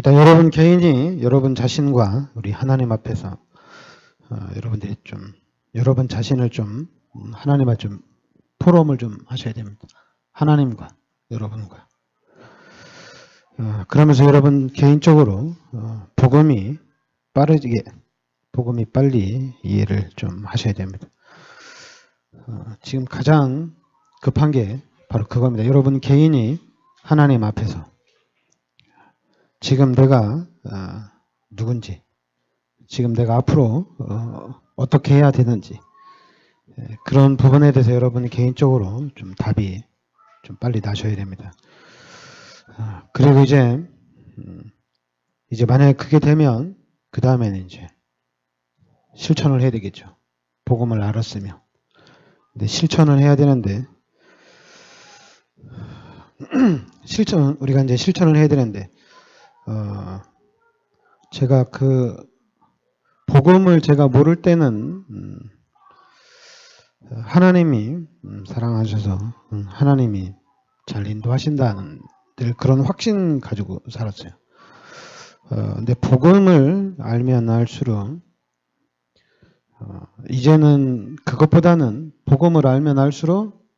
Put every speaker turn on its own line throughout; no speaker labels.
일단 여러분 개인이 여러분 자신과 우리 하나님 앞에서 여러분들이 좀 여러분 자신을 좀 하나님 앞에 좀 포럼을 좀 하셔야 됩니다. 하나님과 여러분과. 그러면서 여러분 개인적으로 복음이 빨리 이해를 좀 하셔야 됩니다. 지금 가장 급한 게 바로 그겁니다. 여러분 개인이 하나님 앞에서 지금 내가 누군지, 지금 내가 앞으로 어떻게 해야 되는지 그런 부분에 대해서 여러분 개인적으로 좀 답이 좀 빨리 나셔야 됩니다. 그리고 이제 만약에 그게 되면 그 다음에는 이제 실천을 해야 되겠죠. 복음을 알았으면. 근데 실천을 해야 되는데 우리가 이제 실천을 해야 되는데 제가 그 복음을 제가 모를 때는 하나님이 사랑하셔서 하나님이 잘 인도하신다는 늘 그런 확신 가지고 살았어요. 근데 복음을 알면 알수록 이제는 그것보다는 복음을 알면 알수록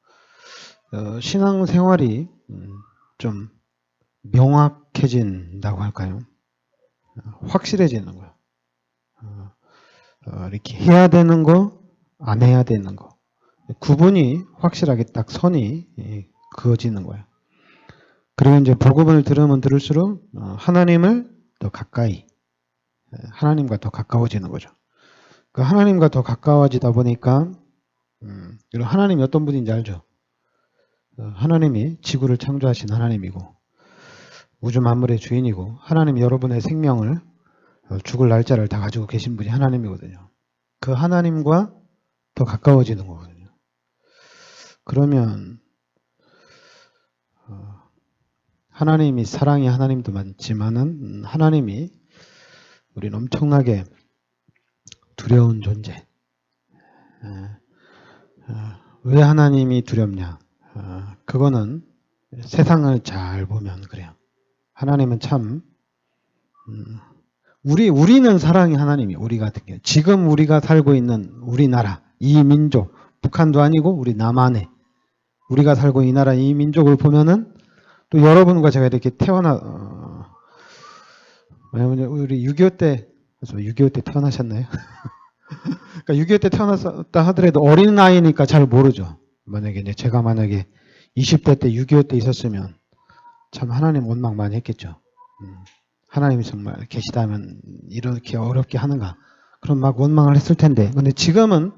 신앙생활이 좀 명확해진다고 할까요? 확실해지는 거예요. 이렇게 해야 되는 거, 안 해야 되는 거. 구분이 확실하게 딱 선이 그어지는 거예요. 그리고 이제 복음을 들으면 들을수록 하나님을 더 가까이, 하나님과 더 가까워지는 거죠. 그 하나님과 더 가까워지다 보니까 여러분 하나님이 어떤 분인지 알죠? 하나님이 지구를 창조하신 하나님이고 우주 만물의 주인이고 하나님이 여러분의 생명을 죽을 날짜를 다 가지고 계신 분이 하나님이거든요. 그 하나님과 더 가까워지는 거거든요. 그러면 하나님이 사랑의 하나님도 많지만은 하나님이 우리는 엄청나게 두려운 존재. 왜 하나님이 두렵냐? 그거는 세상을 잘 보면 그래요. 하나님은 참 우리는 사랑의 하나님이 우리 같은 경우 지금 우리가 살고 있는 우리나라 이 민족 북한도 아니고 우리 남한에 우리가 살고 이 나라 이 민족을 보면은 또 여러분과 제가 이렇게 왜냐면 우리 6.25 때 6.25 때 태어나셨나요? 그러니까 6.25 때 태어났다 하더라도 어린 나이니까 잘 모르죠. 만약에 제가 20대 때 6.25 때 있었으면 참 하나님 원망 많이 했겠죠. 하나님이 정말 계시다면 이렇게 어렵게 하는가. 그럼 막 원망을 했을 텐데. 근데 지금은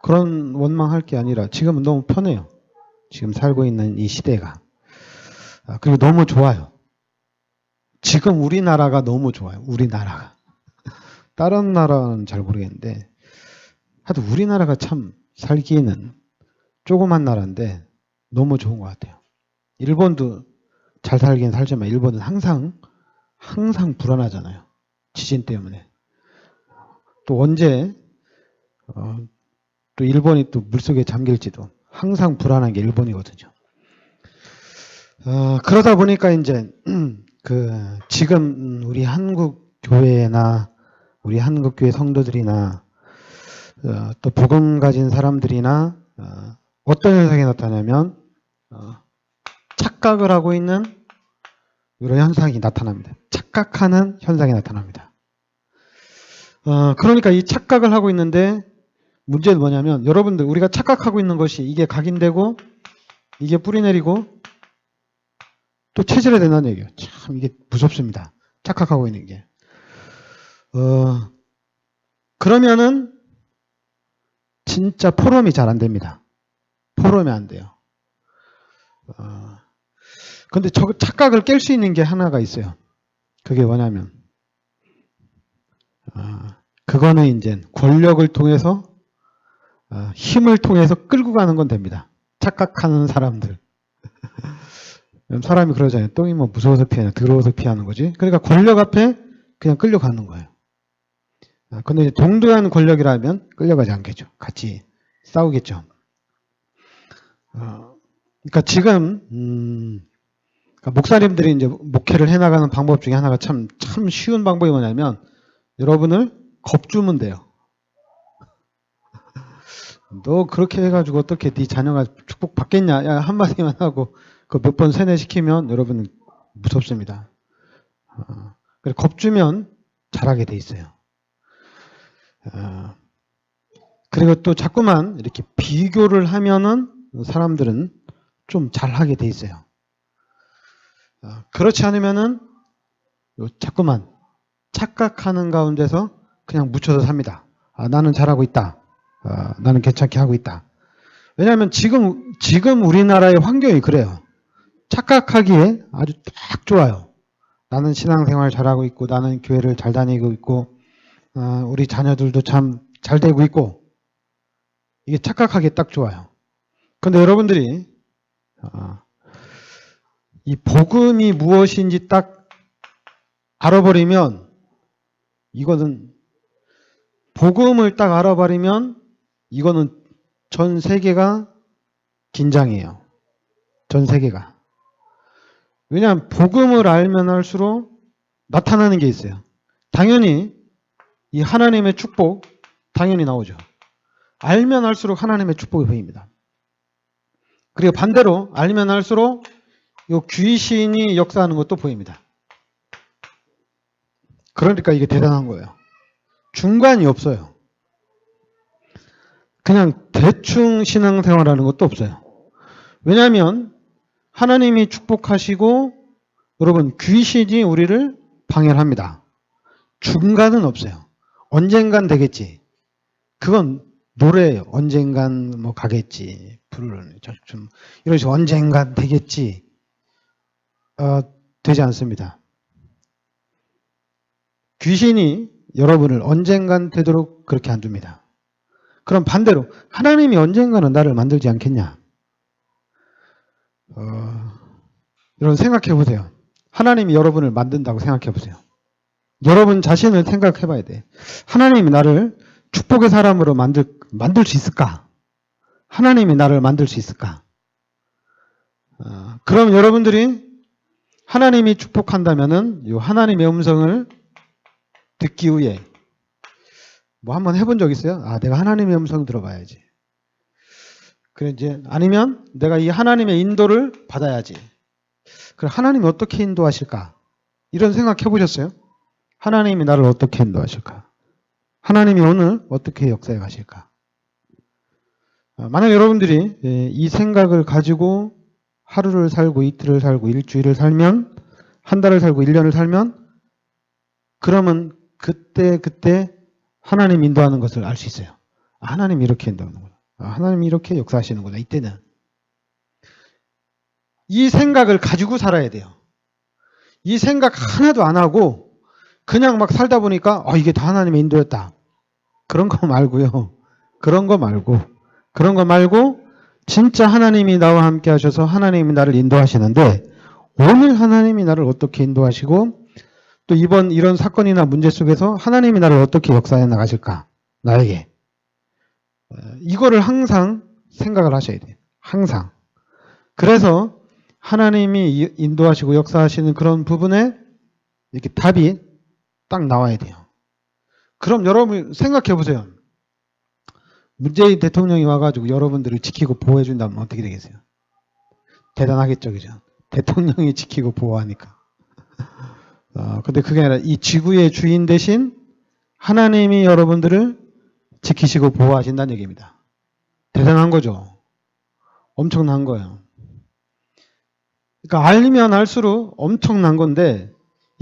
그런 원망할 게 아니라 지금은 너무 편해요. 지금 살고 있는 이 시대가. 그리고 너무 좋아요. 지금 우리나라가 너무 좋아요. 우리나라가. 다른 나라는 잘 모르겠는데 하여튼 우리나라가 참 살기에는 조그만 나라인데 너무 좋은 것 같아요. 일본도 잘 살긴 살지만 일본은 항상 불안하잖아요. 지진 때문에. 또 언제 또 일본이 또 물속에 잠길지도 항상 불안한 게 일본이거든요. 그러다 보니까 이제 지금 우리 한국 교회나 우리 한국 교회 성도들이나 또 복음 가진 사람들이나 어떤 현상이 나타나면 착각을 하고 있는 이런 현상이 나타납니다. 착각하는 현상이 나타납니다. 그러니까 이 착각을 하고 있는데 문제는 뭐냐면 여러분들 우리가 착각하고 있는 것이 이게 각인되고 이게 뿌리내리고 또 체질화된다는 얘기예요. 참 이게 무섭습니다. 착각하고 있는 게. 그러면은 진짜 포럼이 잘 안 됩니다. 포럼이 안 돼요. 근데 저 착각을 깰 수 있는 게 하나가 있어요. 그게 뭐냐면 그거는 이제 권력을 통해서 힘을 통해서 끌고 가는 건 됩니다. 착각하는 사람들. 사람이 그러잖아요. 똥이 뭐 무서워서 피하냐, 더러워서 피하는 거지. 그러니까 권력 앞에 그냥 끌려가는 거예요. 근데 이제 동등한 권력이라면 끌려가지 않겠죠. 같이 싸우겠죠. 그러니까 지금 그러니까 목사님들이 이제 목회를 해나가는 방법 중에 하나가 참 쉬운 방법이 뭐냐면 여러분을 겁주면 돼요. 너 그렇게 해가지고 어떻게 네 자녀가 축복 받겠냐? 야, 한마디만 하고 그 몇 번 세뇌시키면 여러분은 무섭습니다. 그래서 겁주면 잘하게 돼 있어요. 그리고 또 자꾸만 이렇게 비교를 하면은 사람들은 좀 잘하게 돼 있어요. 그렇지 않으면은 자꾸만 착각하는 가운데서 그냥 묻혀서 삽니다. 나는 잘하고 있다. 나는 괜찮게 하고 있다. 왜냐하면 지금 우리나라의 환경이 그래요. 착각하기에 아주 딱 좋아요. 나는 신앙생활 잘하고 있고, 나는 교회를 잘 다니고 있고, 우리 자녀들도 참 잘 되고 있고, 이게 착각하기에 딱 좋아요. 그런데 여러분들이 이 복음이 무엇인지 딱 알아버리면, 이거는 복음을 딱 알아버리면 이거는 전 세계가 긴장해요. 전 세계가. 왜냐하면 복음을 알면 알수록 나타나는 게 있어요. 당연히 이 하나님의 축복 당연히 나오죠. 알면 알수록 하나님의 축복이 보입니다. 그리고 반대로 알면 알수록 이 귀신이 역사하는 것도 보입니다. 그러니까 이게 대단한 거예요. 중간이 없어요. 그냥 대충 신앙생활하는 것도 없어요. 왜냐하면 하나님이 축복하시고 여러분 귀신이 우리를 방해를 합니다. 중간은 없어요. 언젠간 되겠지. 그건 노래예요. 언젠간 뭐 가겠지. 부르는 좀 이런 식으로 언젠간 되겠지. 되지 않습니다. 귀신이 여러분을 언젠간 되도록 그렇게 안 둡니다. 그럼 반대로 하나님이 언젠가는 나를 만들지 않겠냐? 여러분 생각해 보세요. 하나님이 여러분을 만든다고 생각해 보세요. 여러분 자신을 생각해 봐야 돼. 하나님이 나를 축복의 사람으로 만들 수 있을까? 하나님이 나를 만들 수 있을까? 그럼 여러분들이 하나님이 축복한다면은 이 하나님의 음성을 듣기 위해 뭐 한번 해본 적 있어요? 내가 하나님의 음성 들어봐야지. 그래 이제 아니면 내가 이 하나님의 인도를 받아야지. 그럼 하나님이 어떻게 인도하실까? 이런 생각 해보셨어요? 하나님이 나를 어떻게 인도하실까? 하나님이 오늘 어떻게 역사해 가실까? 만약 여러분들이 이 생각을 가지고 하루를 살고 이틀을 살고 일주일을 살면 한 달을 살고 1년을 살면 그러면 그때 하나님 인도하는 것을 알 수 있어요. 하나님이 이렇게 인도하는구나. 하나님이 이렇게 역사하시는구나. 이때는. 이 생각을 가지고 살아야 돼요. 이 생각 하나도 안 하고 그냥 막 살다 보니까 이게 다 하나님의 인도였다. 그런 거 말고요. 그런 거 말고 진짜 하나님이 나와 함께 하셔서 하나님이 나를 인도하시는데 오늘 하나님이 나를 어떻게 인도하시고 또 이번 이런 사건이나 문제 속에서 하나님이 나를 어떻게 역사해 나가실까? 나에게. 이거를 항상 생각을 하셔야 돼요. 항상. 그래서 하나님이 인도하시고 역사하시는 그런 부분에 이렇게 답이 딱 나와야 돼요. 그럼 여러분 생각해 보세요. 문재인 대통령이 와가지고 여러분들을 지키고 보호해 준다면 어떻게 되겠어요? 대단하겠죠, 그죠? 대통령이 지키고 보호하니까. 근데 그게 아니라 이 지구의 주인 대신 하나님이 여러분들을 지키시고 보호하신다는 얘기입니다. 대단한 거죠. 엄청난 거예요. 그러니까 알면 알수록 엄청난 건데,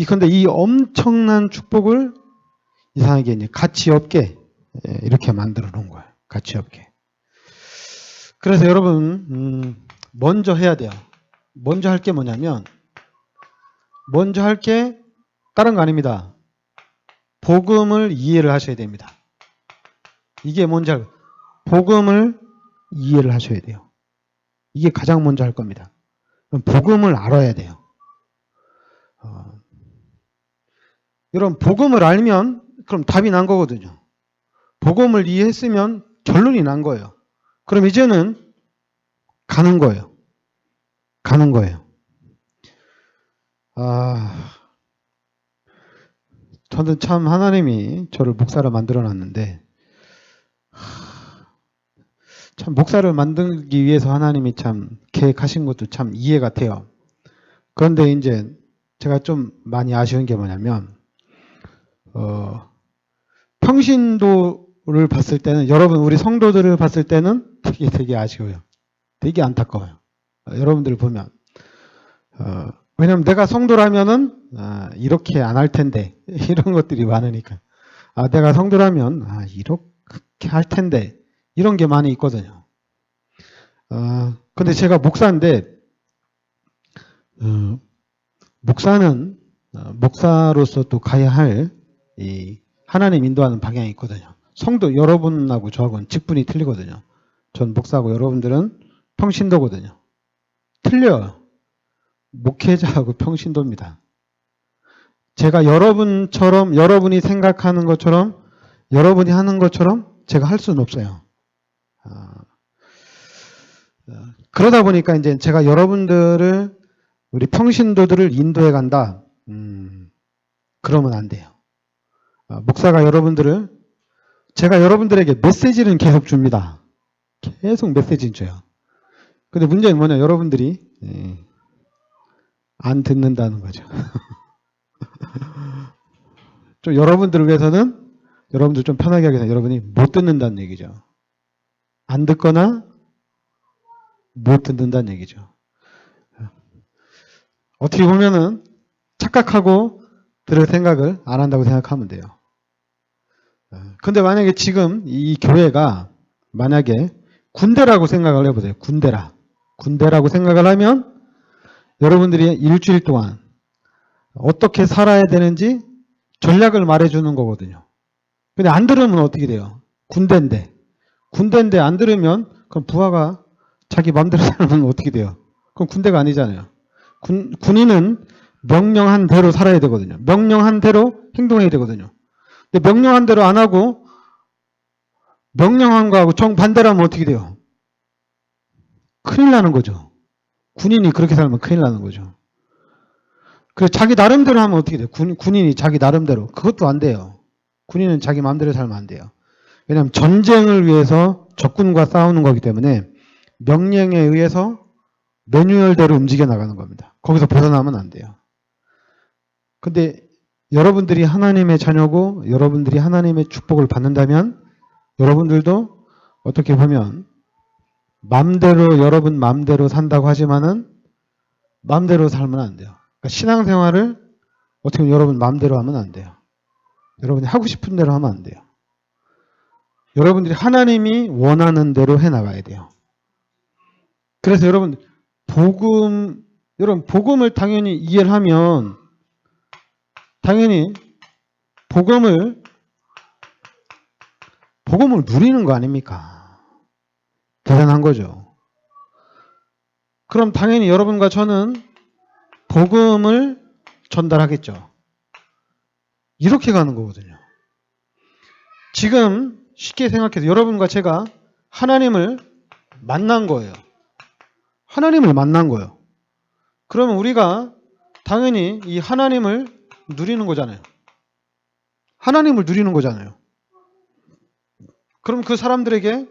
근데 이 엄청난 축복을 이상하게 이제 가치 없게 이렇게 만들어 놓은 거예요. 가치 없게. 그래서 여러분, 먼저 해야 돼요. 먼저 할 게 뭐냐면, 먼저 할 게 다른 거 아닙니다. 복음을 이해를 하셔야 됩니다. 이게 뭔지 알고, 복음을 이해를 하셔야 돼요. 이게 가장 먼저 할 겁니다. 그럼 복음을 알아야 돼요. 여러분, 복음을 알면 그럼 답이 난 거거든요. 복음을 이해했으면 결론이 난 거예요. 그럼 이제는 가는 거예요. 가는 거예요. 저는 참 하나님이 저를 목사로 만들어 놨는데, 참 목사를 만들기 위해서 하나님이 참 계획하신 것도 참 이해가 돼요. 그런데 이제 제가 좀 많이 아쉬운 게 뭐냐면, 평신도를 봤을 때는, 여러분 우리 성도들을 봤을 때는 되게 아쉬워요. 되게 안타까워요. 여러분들 보면. 왜냐면 내가 성도라면은 이렇게 안 할 텐데 이런 것들이 많으니까. 내가 성도라면 이렇게 할 텐데 이런 게 많이 있거든요. 근데 제가 목사인데 목사는 목사로서 또 가야 할 이 하나님 인도하는 방향이 있거든요. 성도 여러분하고 저하고는 직분이 틀리거든요. 전 목사고 여러분들은 평신도거든요. 틀려요. 목회자하고 평신도입니다. 제가 여러분처럼, 여러분이 생각하는 것처럼, 여러분이 하는 것처럼 제가 할 수는 없어요. 그러다 보니까 이제 제가 여러분들을, 우리 평신도들을 인도해 간다. 그러면 안 돼요. 목사가 여러분들을, 제가 여러분들에게 메시지는 계속 줍니다. 계속 메시지는 줘요. 근데 문제는 뭐냐, 여러분들이 안 듣는다는 거죠. 좀 여러분들을 위해서는, 여러분들 좀 편하게 하기 위해서 여러분이 못 듣는다는 얘기죠. 안 듣거나 못 듣는다는 얘기죠. 어떻게 보면은 착각하고 들을 생각을 안 한다고 생각하면 돼요. 근데 만약에 지금 이 교회가 만약에 군대라고 생각을 해보세요. 군대라고 생각을 하면 여러분들이 일주일 동안 어떻게 살아야 되는지 전략을 말해주는 거거든요. 근데 안 들으면 어떻게 돼요? 군대인데 안 들으면 그럼 부하가 자기 마음대로 살면 어떻게 돼요? 그럼 군대가 아니잖아요. 군인은 명령한 대로 살아야 되거든요. 명령한 대로 행동해야 되거든요. 근데 명령한 대로 안 하고 명령한 거하고 정반대로 하면 어떻게 돼요? 큰일 나는 거죠. 군인이 그렇게 살면 큰일 나는 거죠. 그래서 자기 나름대로 하면 어떻게 돼요? 군인이 자기 나름대로. 그것도 안 돼요. 군인은 자기 마음대로 살면 안 돼요. 왜냐하면 전쟁을 위해서 적군과 싸우는 거기 때문에 명령에 의해서 매뉴얼대로 움직여 나가는 겁니다. 거기서 벗어나면 안 돼요. 근데 여러분들이 하나님의 자녀고 여러분들이 하나님의 축복을 받는다면 여러분들도 어떻게 보면 맘대로, 여러분 맘대로 산다고 하지만은 맘대로 살면 안 돼요. 그러니까 신앙생활을 어떻게 보면 여러분 맘대로 하면 안 돼요. 여러분이 하고 싶은 대로 하면 안 돼요. 여러분들이 하나님이 원하는 대로 해 나가야 돼요. 그래서 여러분 복음을 당연히 이해를 하면 당연히 복음을 누리는 거 아닙니까? 대단한 거죠. 그럼 당연히 여러분과 저는 복음을 전달하겠죠. 이렇게 가는 거거든요. 지금 쉽게 생각해서 여러분과 제가 하나님을 만난 거예요. 하나님을 만난 거예요. 그러면 우리가 당연히 이 하나님을 누리는 거잖아요. 하나님을 누리는 거잖아요. 그럼 그 사람들에게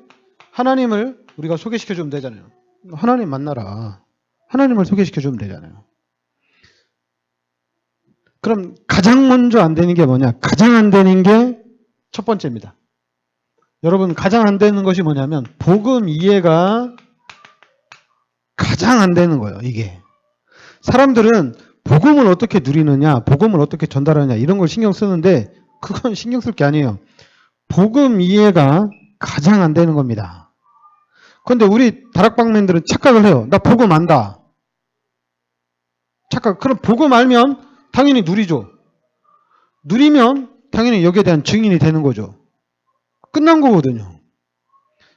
하나님을 우리가 소개시켜 주면 되잖아요. 하나님 만나라. 하나님을 소개시켜 주면 되잖아요. 그럼 가장 먼저 안 되는 게 뭐냐? 가장 안 되는 게 첫 번째입니다. 여러분 가장 안 되는 것이 뭐냐면 복음 이해가 가장 안 되는 거예요. 이게. 사람들은 복음을 어떻게 누리느냐, 복음을 어떻게 전달하느냐 이런 걸 신경 쓰는데 그건 신경 쓸 게 아니에요. 복음 이해가 가장 안 되는 겁니다. 그런데 우리 다락방맨들은 착각을 해요. 나 복음 안다. 착각. 그럼 복음 알면 당연히 누리죠. 누리면 당연히 여기에 대한 증인이 되는 거죠. 끝난 거거든요.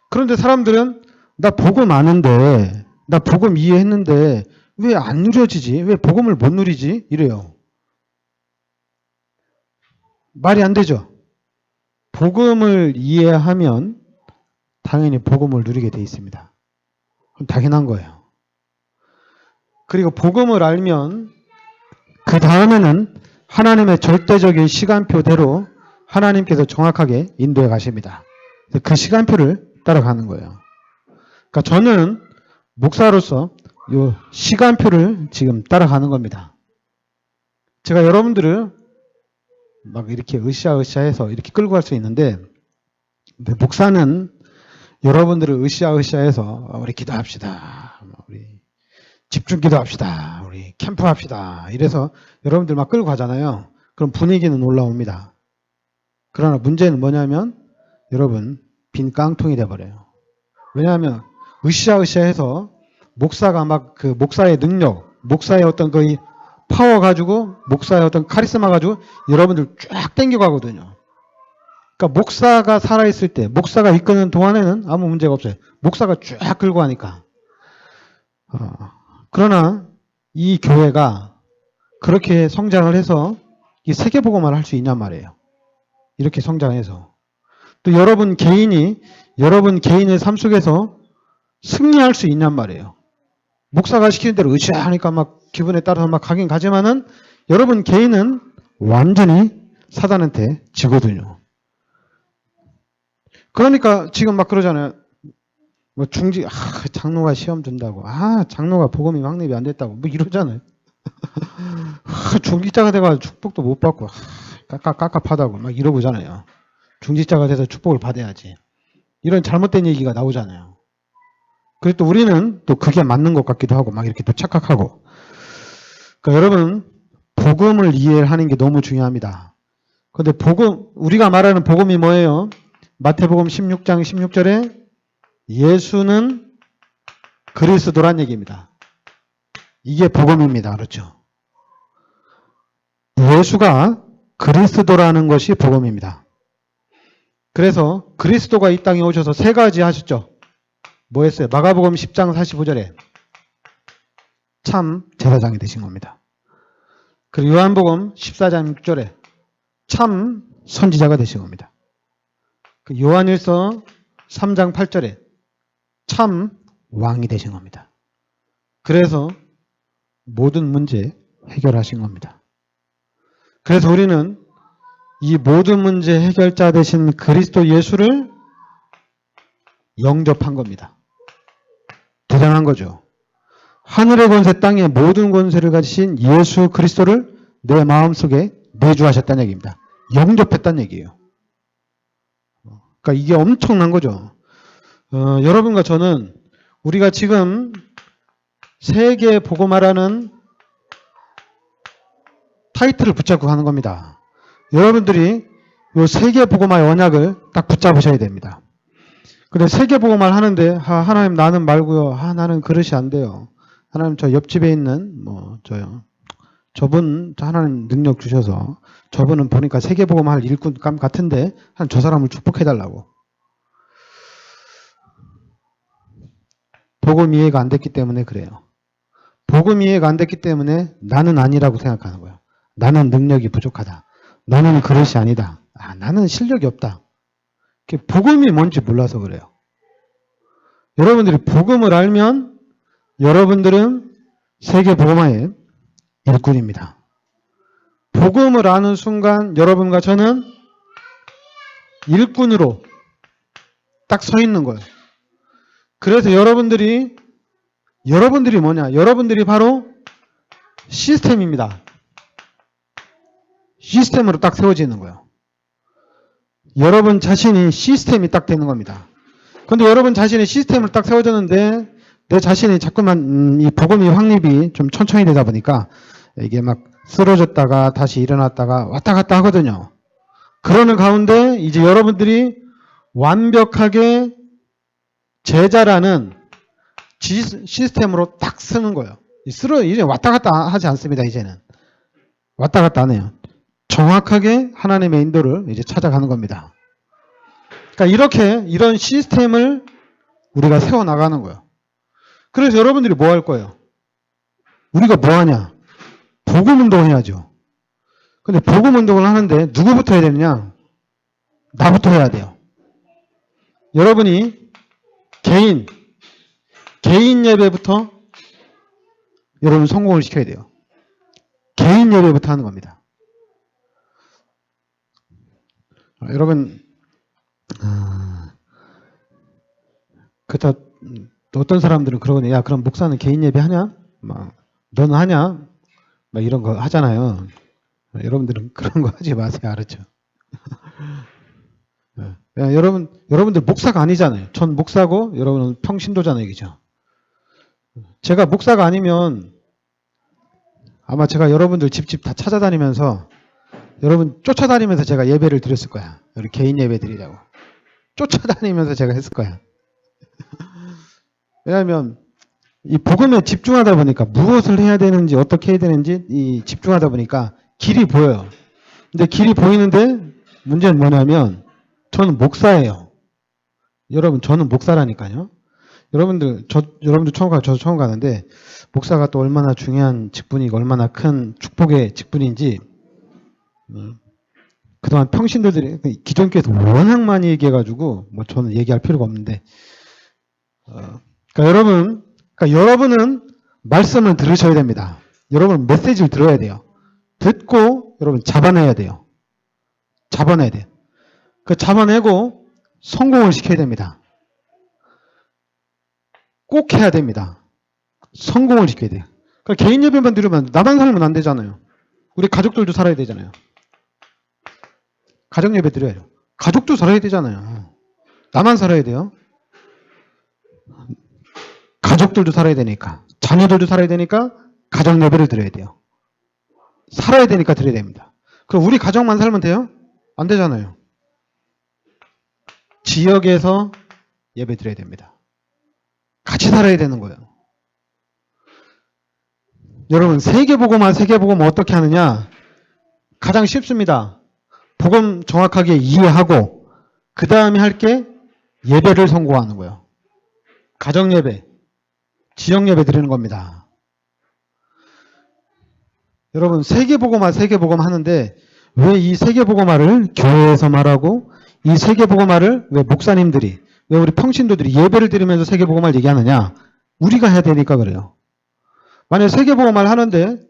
그런데 사람들은 나 복음 아는데, 나 복음 이해했는데 왜 안 누려지지? 왜 복음을 못 누리지? 이래요. 말이 안 되죠. 복음을 이해하면 당연히 복음을 누리게 돼 있습니다. 당연한 거예요. 그리고 복음을 알면 그 다음에는 하나님의 절대적인 시간표대로 하나님께서 정확하게 인도해 가십니다. 그 시간표를 따라가는 거예요. 그러니까 저는 목사로서 이 시간표를 지금 따라가는 겁니다. 제가 여러분들을 막 이렇게 으쌰으쌰해서 이렇게 끌고 갈 수 있는데, 목사는 여러분들을 으쌰으쌰해서 우리 기도합시다, 우리 집중 기도합시다, 우리 캠프합시다, 이래서 여러분들 막 끌고 가잖아요. 그럼 분위기는 올라옵니다. 그러나 문제는 뭐냐면 여러분 빈 깡통이 돼버려요. 왜냐하면 으쌰으쌰해서 목사가 막 그 목사의 능력, 목사의 어떤 그 파워 가지고, 목사의 어떤 카리스마 가지고 여러분들 쫙 땡겨가거든요. 그러니까 목사가 살아있을 때, 목사가 이끄는 동안에는 아무 문제가 없어요. 목사가 쫙 끌고 가니까. 그러나 이 교회가 그렇게 성장을 해서 이 세계복음화를 할 수 있냔 말이에요. 이렇게 성장해서. 또 여러분 개인이 여러분 개인의 삶 속에서 승리할 수 있냔 말이에요. 목사가 시키는 대로 으쌰하니까 막 기분에 따라서 막 가긴 가지만은 여러분 개인은 완전히 사단한테 지거든요. 그러니까 지금 막 그러잖아요. 뭐 장로가 시험 든다고, 장로가 복음이 확립이 안 됐다고 뭐 이러잖아요. 중직자가 돼가지고 축복도 못 받고 깝깝하다고 막 이러보잖아요. 중직자가 돼서 축복을 받아야지, 이런 잘못된 얘기가 나오잖아요. 그리고 또 우리는 또 그게 맞는 것 같기도 하고 막 이렇게 또 착각하고. 그러니까 여러분 복음을 이해하는 게 너무 중요합니다. 그런데 우리가 말하는 복음이 뭐예요? 마태복음 16장 16절에 예수는 그리스도란 얘기입니다. 이게 복음입니다. 그렇죠? 예수가 그리스도라는 것이 복음입니다. 그래서 그리스도가 이 땅에 오셔서 세 가지 하셨죠. 뭐 했어요? 마가복음 10장 45절에 참 제사장이 되신 겁니다. 그리고 요한복음 14장 6절에 참 선지자가 되신 겁니다. 요한일서 3장 8절에 참 왕이 되신 겁니다. 그래서 모든 문제 해결하신 겁니다. 그래서 우리는 이 모든 문제 해결자 되신 그리스도 예수를 영접한 겁니다. 대단한 거죠. 하늘의 권세, 땅의 모든 권세를 가지신 예수 그리스도를 내 마음속에 내주하셨다는 얘기입니다. 영접했다는 얘기예요. 그러니까 이게 엄청난 거죠. 여러분과 저는 우리가 지금 세계 복음화라는 타이틀을 붙잡고 가는 겁니다. 여러분들이 이 세계 복음화의 언약을 딱 붙잡으셔야 됩니다. 근데 세계 복음화를 하는데 하나님 나는 말고요. 나는 그릇이 안 돼요. 하나님 저 옆집에 있는 저분 하나님 능력 주셔서 저분은 보니까 세계 복음화할 일꾼 같은데 저 사람을 축복해 달라고. 복음 이해가 안 됐기 때문에 그래요. 복음 이해가 안 됐기 때문에 나는 아니라고 생각하는 거예요. 나는 능력이 부족하다. 나는 그릇이 아니다. 나는 실력이 없다. 복음이 뭔지 몰라서 그래요. 여러분들이 복음을 알면 여러분들은 세계 복음화의 일꾼입니다. 복음을 아는 순간 여러분과 저는 일꾼으로 딱 서 있는 거예요. 그래서 여러분들이 뭐냐? 여러분들이 바로 시스템입니다. 시스템으로 딱 세워지는 거예요. 여러분 자신이 시스템이 딱 되는 겁니다. 그런데 여러분 자신이 시스템을 딱 세워졌는데 내 자신이 자꾸만 이 복음이 확립이 좀 천천히 되다 보니까 이게 막 쓰러졌다가 다시 일어났다가 왔다 갔다 하거든요. 그러는 가운데 이제 여러분들이 완벽하게 제자라는 시스템으로 딱 쓰는 거예요. 이제 왔다 갔다 하지 않습니다. 이제는 왔다 갔다 안 해요. 정확하게 하나님의 인도를 이제 찾아가는 겁니다. 그러니까 이런 시스템을 우리가 세워나가는 거예요. 그래서 여러분들이 뭐 할 거예요? 우리가 뭐 하냐? 복음 운동해야죠. 근데 복음 운동을 하는데 누구부터 해야 되느냐? 나부터 해야 돼요. 여러분이 개인 예배부터 여러분 성공을 시켜야 돼요. 개인 예배부터 하는 겁니다. 여러분, 그렇다, 어떤 사람들은 그러거든요. 야, 그럼 목사는 개인 예배 하냐? 막, 너는 하냐? 막 이런 거 하잖아요. 여러분들은 그런 거 하지 마세요. 알았죠? 야, 여러분들 목사가 아니잖아요. 전 목사고, 여러분은 평신도잖아요. 그죠? 제가 목사가 아니면 아마 제가 여러분들 집집 다 찾아다니면서 여러분 쫓아다니면서 제가 예배를 드렸을 거야. 우리 개인 예배 드리자고. 쫓아다니면서 제가 했을 거야. 왜냐하면 이 복음에 집중하다 보니까 무엇을 해야 되는지 어떻게 해야 되는지 이 집중하다 보니까 길이 보여요. 근데 길이 보이는데 문제는 뭐냐면 저는 목사예요. 여러분 저는 목사라니까요. 여러분들 처음 가고 저도 처음 가는데 목사가 또 얼마나 중요한 직분이고 얼마나 큰 축복의 직분인지 그동안 평신도들이 기존 교회에서 워낙 많이 얘기해가지고 뭐 저는 얘기할 필요가 없는데 그러니까 여러분은 말씀을 들으셔야 됩니다. 여러분 메시지를 들어야 돼요. 듣고 여러분 잡아내야 돼요. 잡아내야 돼요. 그 잡아내고 성공을 시켜야 됩니다. 꼭 해야 됩니다. 성공을 시켜야 돼요. 그러니까 개인 예배만 드리면 나만 살면 안 되잖아요. 우리 가족들도 살아야 되잖아요. 가정 예배 드려야 돼요. 가족도 살아야 되잖아요. 나만 살아야 돼요. 가족들도 살아야 되니까. 자녀들도 살아야 되니까 가정 예배를 드려야 돼요. 살아야 되니까 드려야 됩니다. 그럼 우리 가정만 살면 돼요? 안 되잖아요. 지역에서 예배 드려야 됩니다. 같이 살아야 되는 거예요. 여러분 세계복음 어떻게 하느냐? 가장 쉽습니다. 복음 정확하게 이해하고 그 다음에 할 게 예배를 선고하는 거예요. 가정 예배, 지역 예배 드리는 겁니다. 여러분 세계복음 하는데 왜 이 세계복음화를 교회에서 말하고 이 세계복음화를 왜 목사님들이 왜 우리 평신도들이 예배를 드리면서 세계복음화를 얘기하느냐? 우리가 해야 되니까 그래요. 만약에 세계복음화를 하는데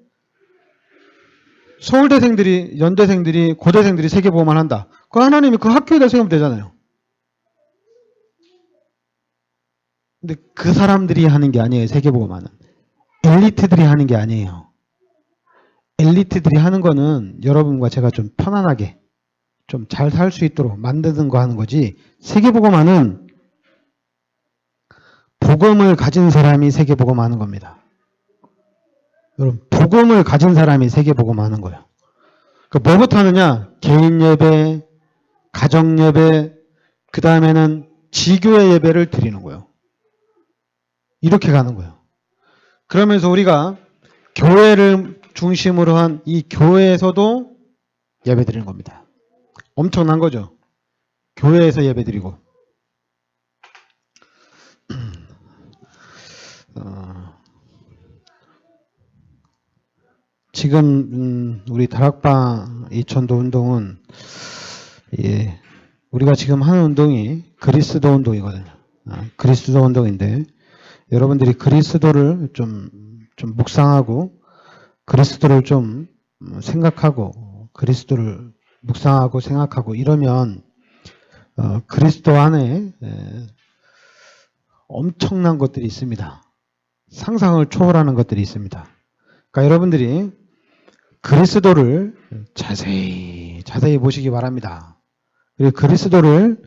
서울대생들이 연대생들이 고대생들이 세계복음화를 한다. 그 하나님이 그 학교에다 세우면 되잖아요. 근데 그 사람들이 하는 게 아니에요. 세계복음화는. 엘리트들이 하는 게 아니에요. 엘리트들이 하는 거는 여러분과 제가 좀 편안하게 좀 잘 살 수 있도록 만드는 거 하는 거지. 세계복음화는 복음을 가진 사람이 세계복음화 하는 겁니다. 여러분 복음을 가진 사람이 세계복음화 하는 거예요. 그 뭐부터 하느냐? 개인 예배, 가정 예배, 그 다음에는 지교회 예배를 드리는 거예요. 이렇게 가는 거예요. 그러면서 우리가 교회를 중심으로 한 이 교회에서도 예배 드리는 겁니다. 엄청난 거죠. 교회에서 예배 드리고. 지금 우리 다락방 이천도 운동은 우리가 지금 하는 운동이 그리스도 운동이거든요. 그리스도 운동인데 여러분들이 그리스도를 좀 묵상하고 그리스도를 좀 생각하고 그리스도를 묵상하고 생각하고 이러면 그리스도 안에 엄청난 것들이 있습니다. 상상을 초월하는 것들이 있습니다. 그러니까 여러분들이 그리스도를 자세히 보시기 바랍니다. 그리고 그리스도를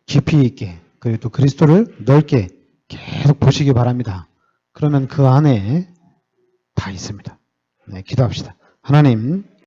깊이 있게 그리고 또 그리스도를 넓게 계속 보시기 바랍니다. 그러면 그 안에 다 있습니다. 네, 기도합시다. 하나님